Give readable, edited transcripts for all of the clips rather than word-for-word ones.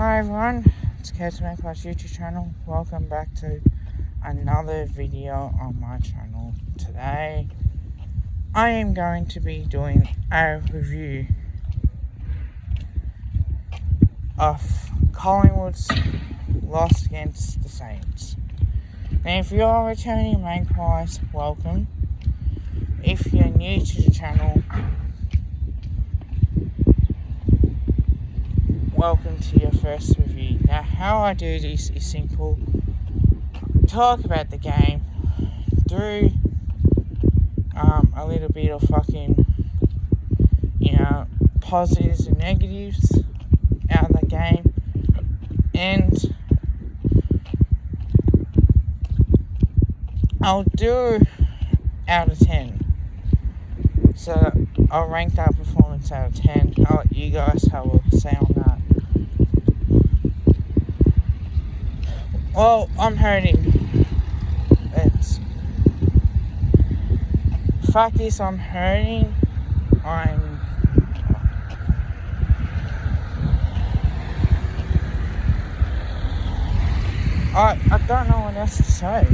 Hi everyone, it's StKilda YouTube channel. Welcome back to another video on my channel. Today, I am going to be doing a review of Collingwood's loss against the Saints. Now, if you are returning Magpies, welcome. If you're new to the channel, welcome to your first review. Now, how I do this is simple. Talk about the game through a little bit of fucking, positives and negatives out of the game, and I'll do out of 10. So I'll rank that performance out of 10. I'll let you guys have a say on that. Well, I'm hurting. Fact is, I'm hurting. I don't know what else to say.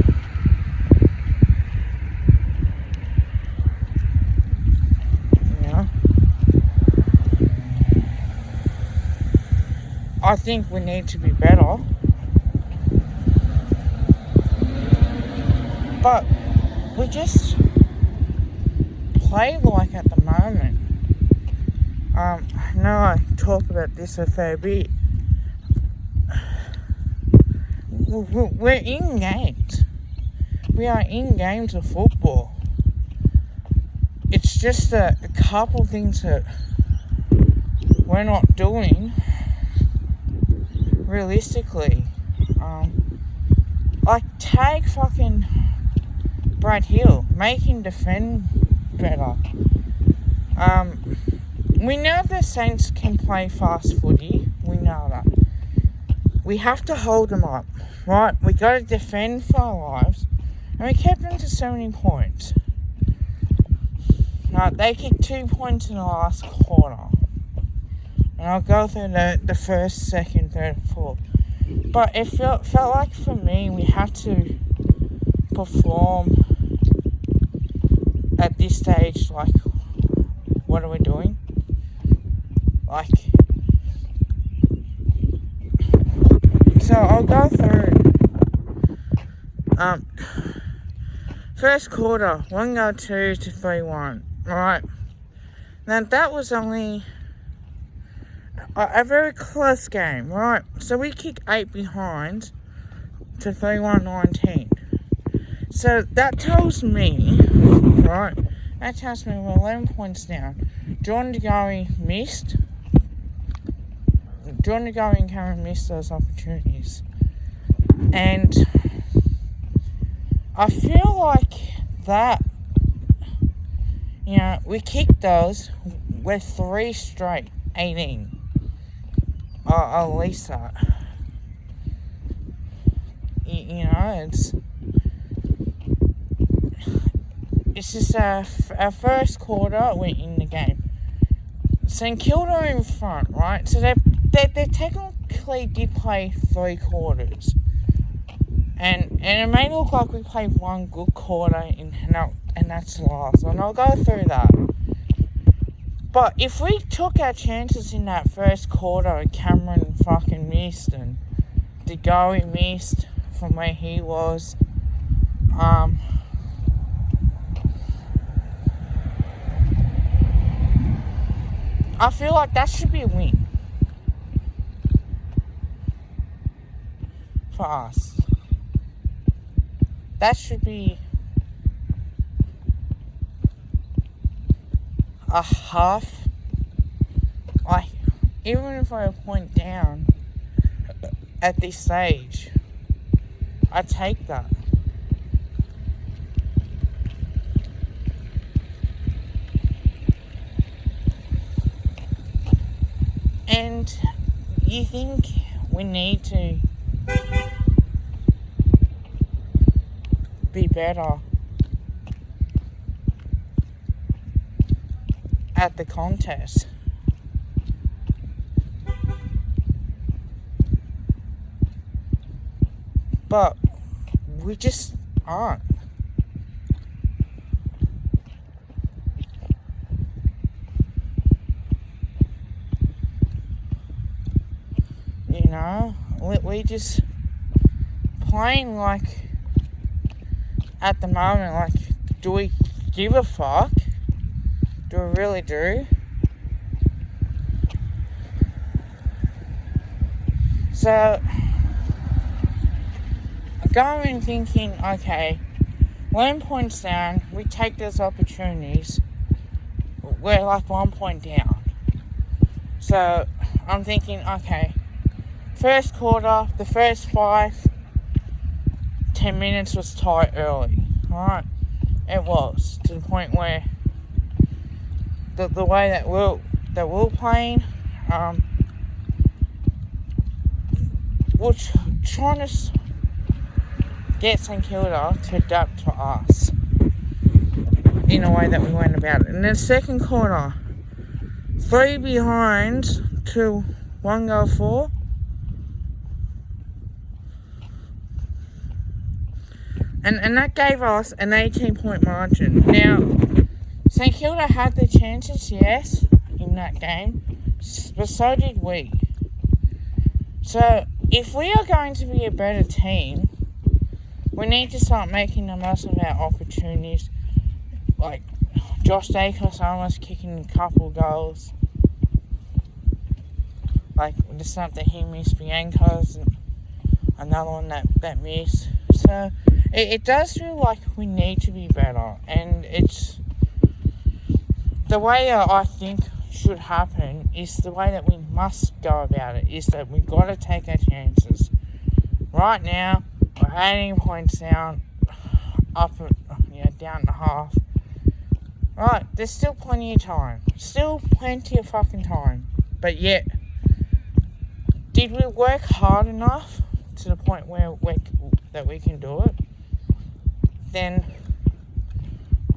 I think we need to be better. But we just play like at the moment. I know I talk about this a fair bit. We're in games. We are in games of football. It's just a couple things that we're not doing realistically. Like tag fucking Brad Hill, make him defend better. We know the Saints can play fast footy. We know that. We have to hold them up, right? We got to defend for our lives, and we kept them to 70 points. Now they kicked 2 points in the last quarter, and I'll go through the first, second, third, fourth. But it felt like for me we had to perform at this stage. Like, what are we doing? Like, so I'll go through. First quarter, 1-2 to 3-1. Alright. Now that was only a very close game, right? So we kick 8 behind to 3-1-19. So that tells me, right? That tells me we're 11 points down. Jordan DeGoey missed. Jordan DeGoey and Cameron missed those opportunities. And I feel like that, we kicked those with 3 straight, 18. At least that. It's just our first quarter, we're in the game. StKilda are in front, right? So they technically did play 3 quarters. And it may look like we played one good quarter, and that's last. And I'll go through that. But if we took our chances in that first quarter, and Cameron fucking missed, and DeGoey missed from where he was, I feel like that should be a win for us. That should be a half. Like, even if we're a point down at this stage, I take that. And you think we need to be better at the contest. but we just aren't. You know, we just playing like, at the moment, like, do we give a fuck? Do we really do? So, going thinking, okay, 1 point's down, we take those opportunities, we're like 1 point down. So, I'm thinking, okay, first quarter, the first 5-10 minutes was tight early, right? It was, to the point where the way that we're playing, we're trying to get StKilda to adapt to us in a way that we went about it. And then second quarter, 3 behind to 1 goal for. And that gave us an 18-point margin. Now, StKilda had the chances, yes, in that game, but so did we. So, if we are going to be a better team, we need to start making the most of our opportunities. Like, Josh Dacos almost kicking a couple goals. Like, the snap that he missed, Bianco's, and another one that missed. So, it does feel like we need to be better, and it's the way I think should happen is the way that we must go about it, is that we've got to take our chances. Right now, we're 18 points down, down to half. Right, there's still plenty of time. Still plenty of fucking time. But yet, did we work hard enough to the point where that we can do it? Then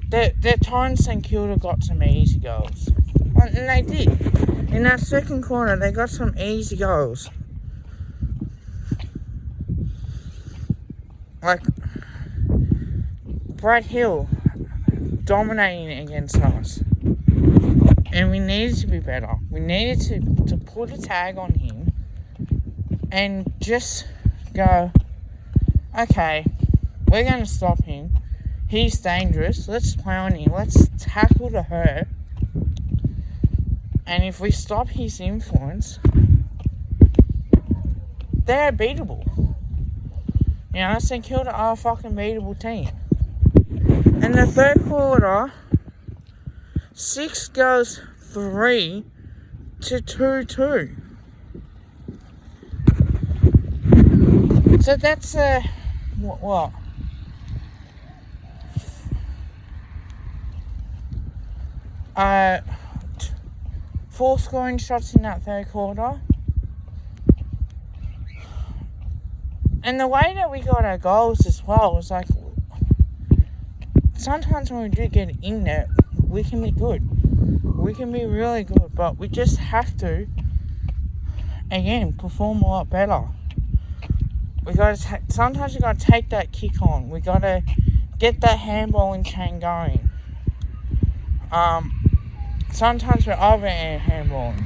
the time StKilda got some easy goals. And they did. In that second quarter, they got some easy goals. Like, Brad Hill dominating against us. And we needed to be better. We needed to put a tag on him and just go, okay, we're going to stop him. He's dangerous. Let's play on him. Let's tackle to her. And if we stop his influence, they're beatable. You know, StKilda are a fucking beatable team. And the third quarter, 6 goes 3 to 2-2. So that's what? 4 scoring shots in that third quarter. And the way that we got our goals as well was like, sometimes when we do get in there, we can be good. We can be really good, but we just have to, again, perform a lot better. We gotta sometimes we gotta take that kick on. We gotta get that handballing chain going. Sometimes we're over handballing.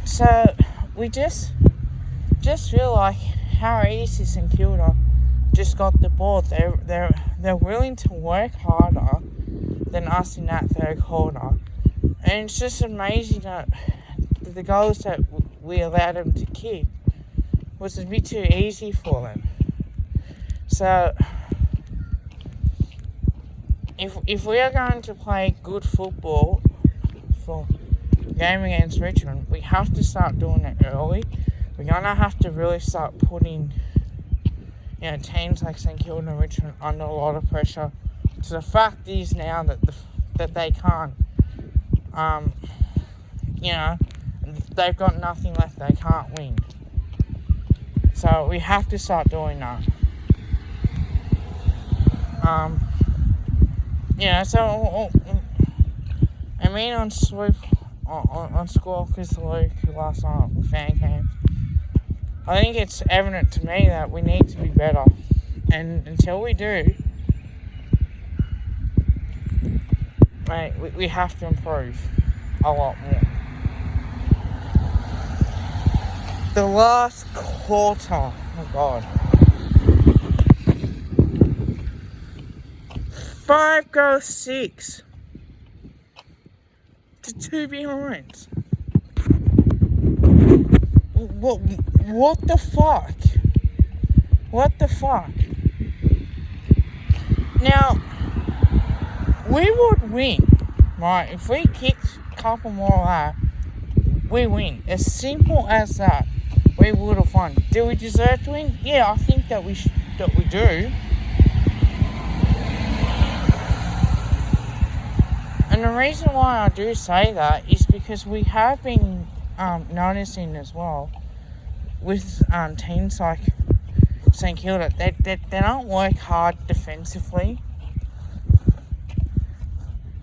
So we just feel like how easy StKilda just got the ball. They're willing to work harder than us in that third quarter, and it's just amazing that the goals that we allowed them to kick was a bit too easy for them. So if we are going to play good football for game against Richmond, we have to start doing it early. We're gonna have to really start putting, teams like StKilda and Richmond under a lot of pressure. So the fact is now that they can't, they've got nothing left. They can't win. So we have to start doing that. So I mean on Swoop on Squawk is Luke last night with fan cam. I think it's evident to me that we need to be better. And until we do, mate, we have to improve a lot more. The last quarter, oh God. 5 goals 6 to 2 behinds. What the fuck? What the fuck? Now, we would win, right? If we kicked a couple more out, we win. As simple as that. We would have won. Do we deserve to win? Yeah, I think that we do. And the reason why I do say that is because we have been noticing as well with teams like StKilda, they don't work hard defensively.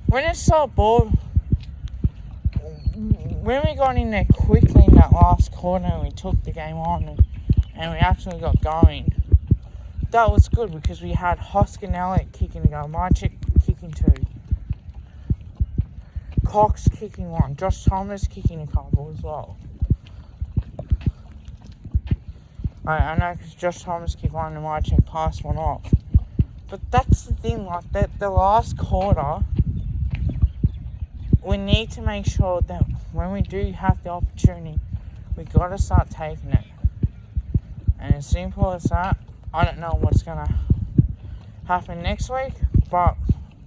When it's so bored, when we got in there quickly in that last quarter and we took the game on and we actually got going, that was good because we had Hoskinelli kicking a goal, Mychik kicking 2, Cox kicking 1, Josh Thomas kicking a couple as well. I know because Josh Thomas kicked 1 and Mychik passed 1 off. But that's the thing, like the last quarter, we need to make sure that when we do have the opportunity, we got to start taking it. And as simple as that, I don't know what's going to happen next week, but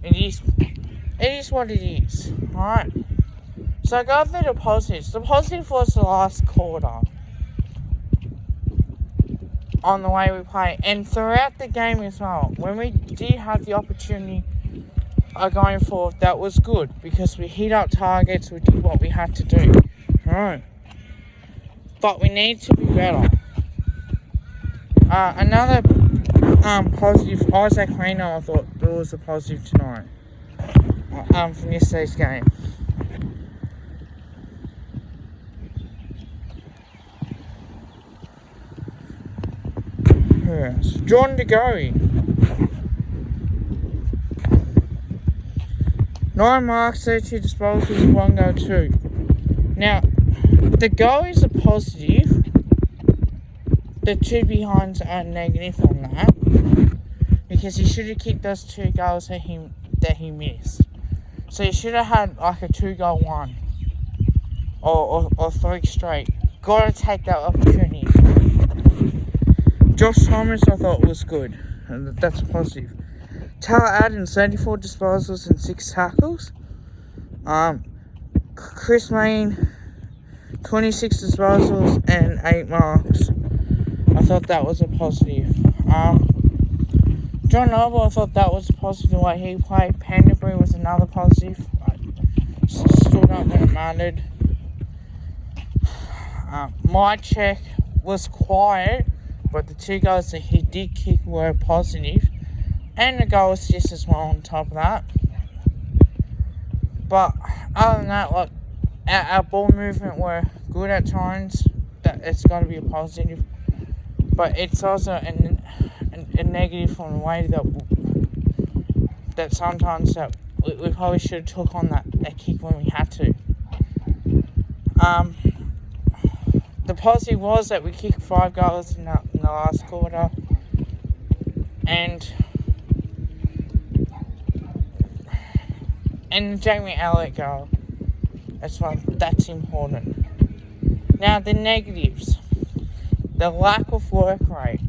it is what it is, alright? So I go through the positives. The positive was the last quarter on the way we play, and throughout the game as well. When we did have the opportunity going forward, that was good because we hit up targets, we did what we had to do. Alright. But we need to be better. Another positive, Isaac Reno, I thought it was a positive tonight. From yesterday's game. Yes. John DeGoey. 9 marks, 32 disposals, 1 goal, 2. Now, the goal is a positive. The 2 behinds are negative on that. Because he should have kicked those 2 goals that he missed. So he should have had like a 2-goal 1. Or 3 straight. Gotta take that opportunity. Josh Thomas, I thought was good. And that's a positive. Tyler Adams, 34 disposals and 6 tackles. Chris Main, 26 disposals and 8 marks. I thought that was a positive. John Noble, I thought that was a positive the way he played. Penderbury was another positive. Stood up when it mattered. Mychik was quiet, but the 2 goals that he did kick were positive. And the goal assist as well on top of that. But other than that, like our ball movement were good at times. That it's got to be a positive. But it's also a negative from the way that sometimes that we probably should have took on that kick when we had to. The positive was that we kicked 5 goals in the last quarter. And the Jamie Elliott goal. That's important. Now the negatives. The lack of work rate.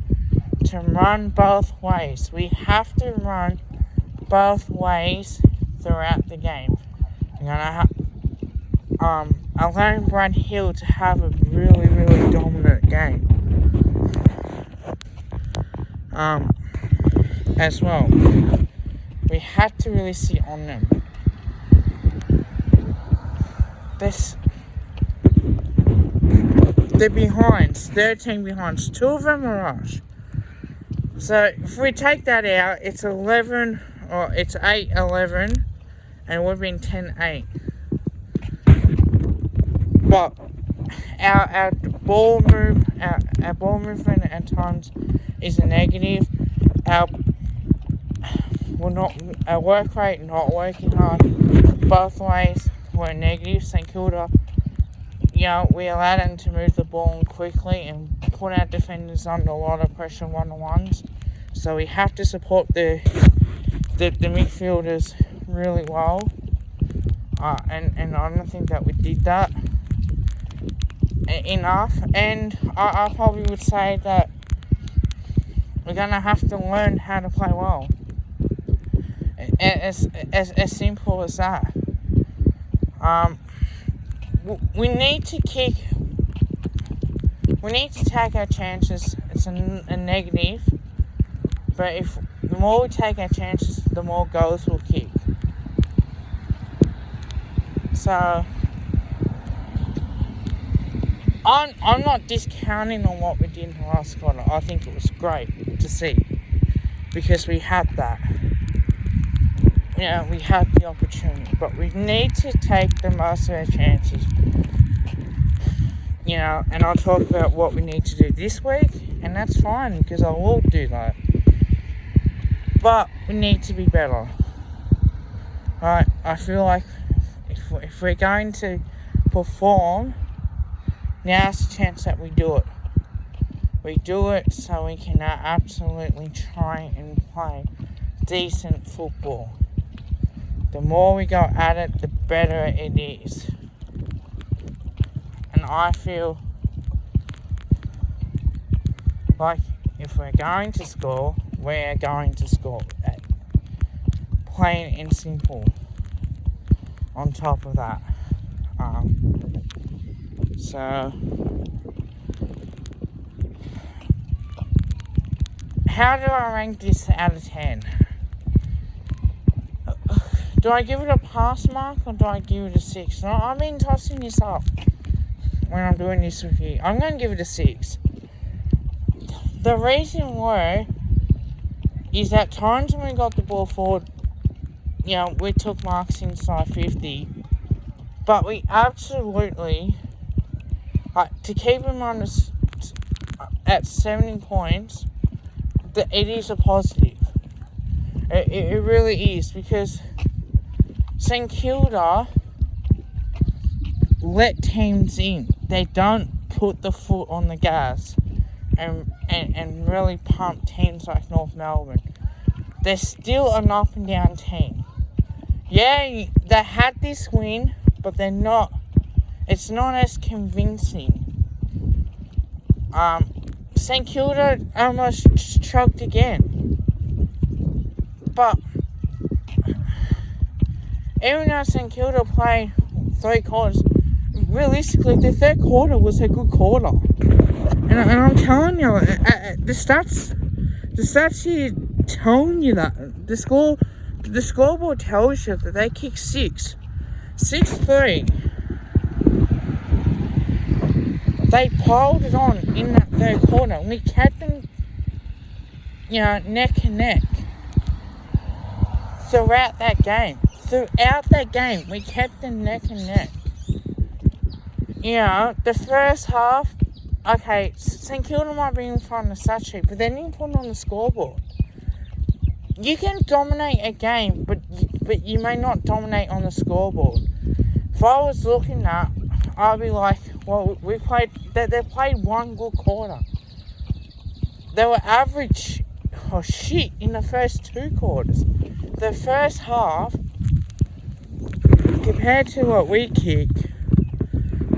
To run both ways. We have to run both ways throughout the game. We're gonna allowing Brad Hill to have a really, really dominant game. As well. We had to really sit on them. They're behinds, 13 behinds. 2 of them are rush. So if we take that out, it's 11, or it's 8-11, and it would have been 10-8. But our ball movement at times is a negative. Our work rate not working hard both ways were negative. St Kilda, we allowed them to move the ball quickly and put our defenders under a lot of pressure one-on-ones. So we have to support the midfielders really well. And I don't think that we did that enough. And I probably would say that we're going to have to learn how to play well. As simple as that. We need to kick. We need to take our chances. It's a negative. But if the more we take our chances, the more goals we'll kick. So I'm not discounting on what we did in the last quarter. I think it was great to see because we had that. We had the opportunity, but we need to take the most of our chances. And I'll talk about what we need to do this week, and that's fine because I will do that. But we need to be better. Right? I feel like if we're going to perform, now's the chance that we do it. We do it so we can absolutely try and play decent football. The more we go at it, the better it is. And I feel like if we're going to score, we're going to score. Plain and simple. On top of that. So how do I rank this out of 10? Do I give it a pass mark or do I give it a 6? I've been tossing this up when I'm doing this with you. I'm going to give it a 6. The reason why is that times when we got the ball forward, we took marks inside 50, but we absolutely, to keep them on at 70 points, it is a positive. It really is, because St Kilda let teams in. They don't put the foot on the gas and really pump teams like North Melbourne. They're still an up and down team. Yeah, they had this win, but they're not. It's not as convincing. St Kilda almost choked again. But even though St Kilda played 3 quarters, realistically, the third quarter was a good quarter. And I'm telling you, the stats here telling you that. The scoreboard tells you that they kicked 6-3. They piled it on in that third quarter, and we kept them, neck and neck throughout that game. We kept them neck and neck. The first half, okay, St Kilda might be in front of Sachi, but they didn't put it on the scoreboard. You can dominate a game, but you may not dominate on the scoreboard. If I was looking at, I'd be like, well, they played one good quarter. They were average shit in the first 2 quarters. The first half, compared to what we kicked,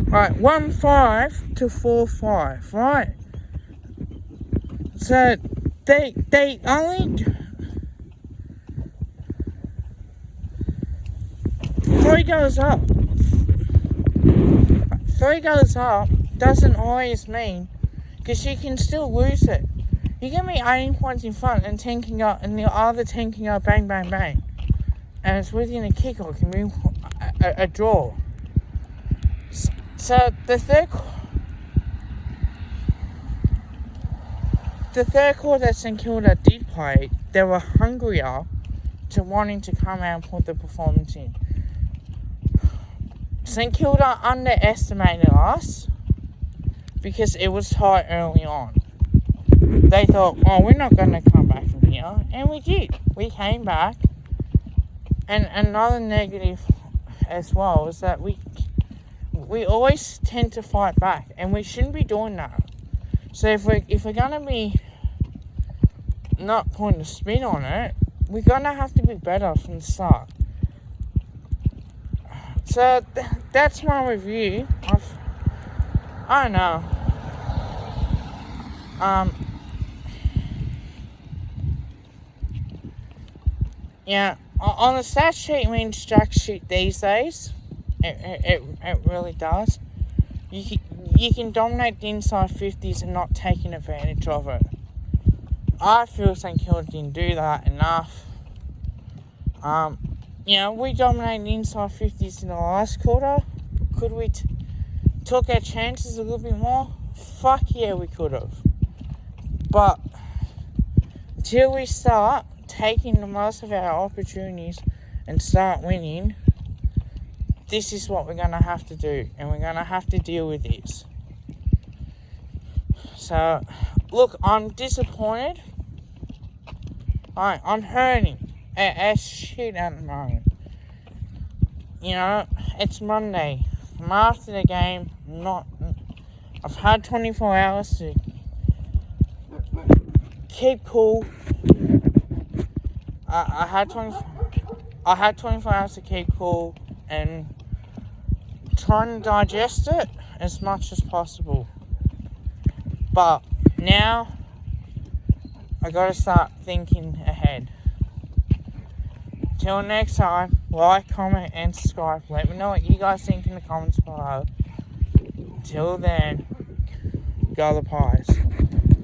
1-5 to 4-5, right? So they only 3 goes up. 3 goes up doesn't always mean, because you can still lose it. You can be 18 points in front and 10 can go, and the other 10 can go bang, bang, bang. And it's within a kick, or it can be a draw. So the third quarter that St Kilda did play, they were hungrier to wanting to come out and put the performance in. St Kilda underestimated us, because it was tight early on. They thought, oh, we're not going to come back from here. And we did. We came back. And another negative as well is that we always tend to fight back. And we shouldn't be doing that. So if we're going to be not putting a spin on it, we're going to have to be better from the start. So that's my review. I don't know. Yeah, on the stat sheet means jack shit these days. It really does. You can dominate the inside 50s and not taking advantage of it. I feel StKilda didn't do that enough. We dominated the inside 50s in the last quarter. Could we took our chances a little bit more? Fuck yeah, we could have. But until we start taking the most of our opportunities and start winning, this is what we're going to have to do. And we're going to have to deal with this. So, look, I'm disappointed. I'm hurting as shit at the moment. It's Monday. I'm after the game. I've had 24 hours to keep cool. I had 24 hours to keep cool and trying to digest it as much as possible. But now I gotta start thinking ahead. Till next time, like, comment, and subscribe. Let me know what you guys think in the comments below. Till then, go the Pies.